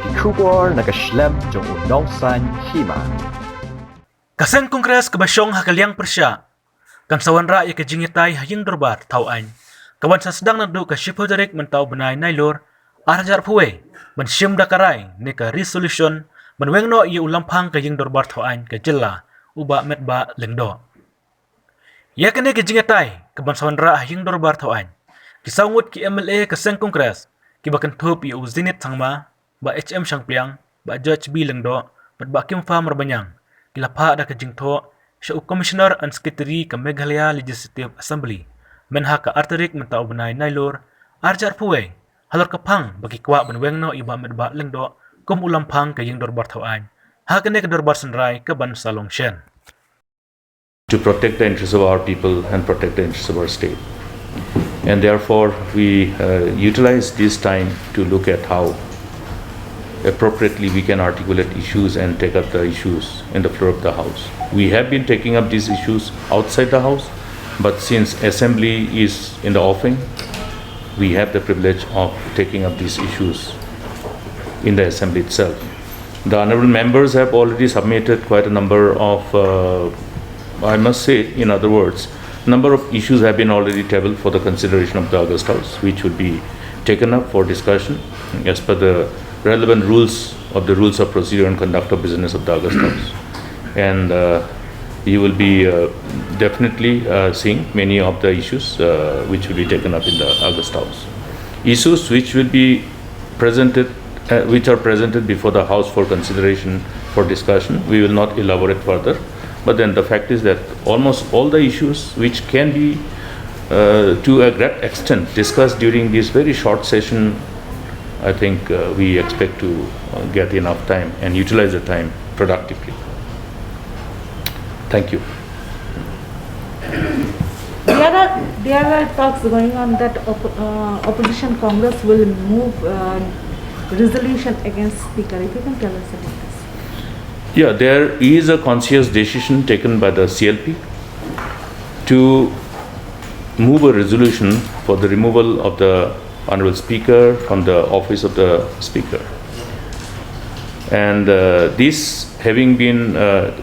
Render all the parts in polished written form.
kikubor nakaslem jong unongsan Hima. Kaseng Kongres kebasyong hakalyang Persya. Kan sa Wanrah ya kejingitay Ïingdorbar tauan. Kawan sa sedang nadu ka Shipodarik mentau benai nailur arjar puwe mensyim dakarai ni ka resolution Weng no ia Lamphang ka Ïingdorbar tauan ka jela uba Metbah lengdo. Ya kene kejingitay kaban sa Wanrah Ïingdorbar tauan. Kisaungut ki MLA kaseng Kongres ki bakan thup ia uzinit sangma ba HM Sangpiang ba Judge B lengdo ba Kim Fa Marbanyang kilapha da kajingtho siya Commissioner and Secretary ka Meghalaya Legislative Assembly menha ka arterik mentau benai nailur arjar puwe halor kapang bagi kwa Weng no iba Metbah lengdo kum Lamphang ka Ïingdorbar tauan ha kene ka dorbar senrai ka ban salong shen to protect the interests of our people and protect the interests of our state. And therefore, we utilize this time to look at how appropriately we can articulate issues and take up the issues in the floor of the House. We have been taking up these issues outside the House, but since Assembly is in the offing, we have the privilege of taking up these issues in the Assembly itself. The honorable members have already submitted quite a number of, I must say, in other words, number of issues have been already tabled for the consideration of the August House, which would be taken up for discussion as per the relevant rules of procedure and conduct of business of the August House. And you will be definitely seeing many of the issues which will be taken up in the August House. Issues which will be presented, which are presented before the House for consideration, for discussion, we will not elaborate further. But then the fact is that almost all the issues which can be to a great extent discussed during this very short session, I think we expect to get enough time and utilize the time productively. Thank you. There are talks going on that opposition Congress will move resolution against Speaker. If you can tell us about this. Yeah, there is a conscious decision taken by the CLP to move a resolution for the removal of the Honorable Speaker from the office of the Speaker. And this having been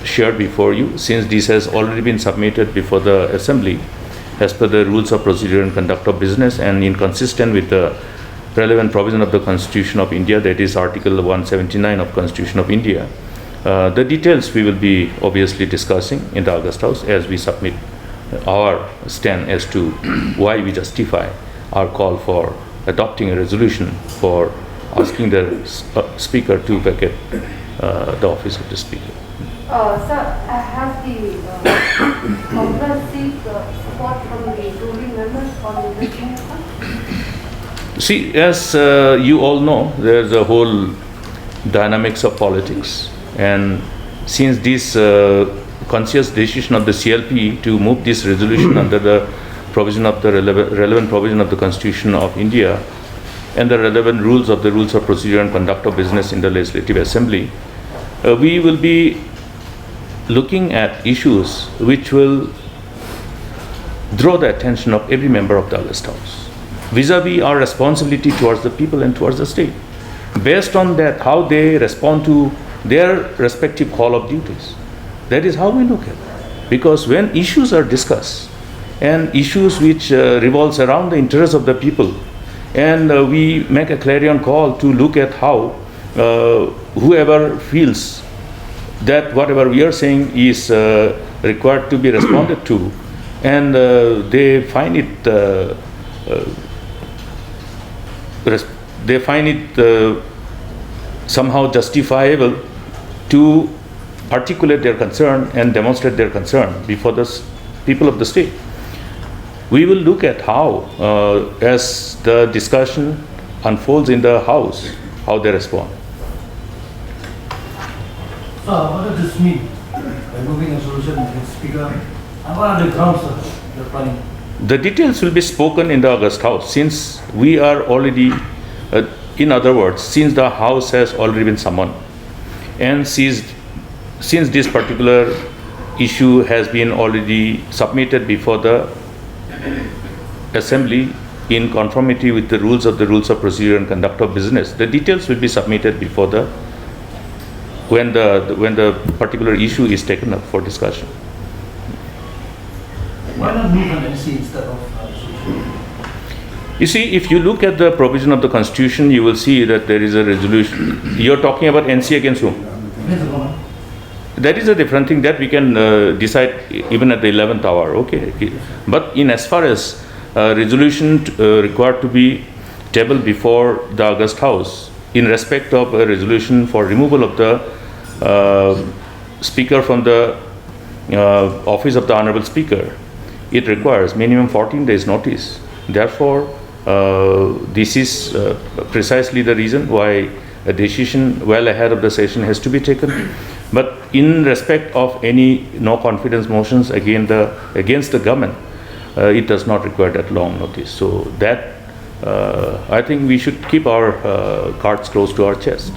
shared before you, since this has already been submitted before the Assembly as per the rules of procedure and conduct of business and inconsistent with the relevant provision of the Constitution of India, that is Article 179 of Constitution of India. The details we will be obviously discussing in the August House as we submit our stand as to why we justify our call for adopting a resolution for asking the Speaker to vacate the office of the Speaker. Sir, has the Congress seek support from the ruling members on this matter? See, as you all know, there's a whole dynamics of politics. And since this conscious decision of the CLP to move this resolution under the provision of the relevant provision of the Constitution of India and the relevant rules of procedure and conduct of business in the Legislative Assembly, we will be looking at issues which will draw the attention of every member of the August House vis-a-vis our responsibility towards the people and towards the state. Based on that, how they respond to their respective call of duties. That is how we look at it. Because when issues are discussed and issues which revolves around the interests of the people, and we make a clarion call to look at how whoever feels that whatever we are saying is required to be responded to, and they find it somehow justifiable to articulate their concern and demonstrate their concern before the people of the state. We will look at how, as the discussion unfolds in the House, how they respond. So, what does this mean? By moving a solution against Speaker, and what are the grounds you're planning? The details will be spoken in the August House, since we are already, in other words, since the House has already been summoned, and since this particular issue has been already submitted before the Assembly in conformity with the rules of procedure and conduct of business, the details will be submitted before when the particular issue is taken up for discussion. Why not move an NC instead of resolution? You see, if you look at the provision of the Constitution, you will see that there is a resolution. You're talking about NC against whom? Against the government. That is a different thing that we can decide even at the 11th hour. Okay. But in as far as resolution required to be tabled before the August House in respect of a resolution for removal of the Speaker from the office of the Honorable Speaker, it requires minimum 14 days notice. Therefore, this is precisely the reason why a decision well ahead of the session has to be taken. But in respect of any no confidence motions against the government, it does not require that long notice. So that I think we should keep our cards close to our chest.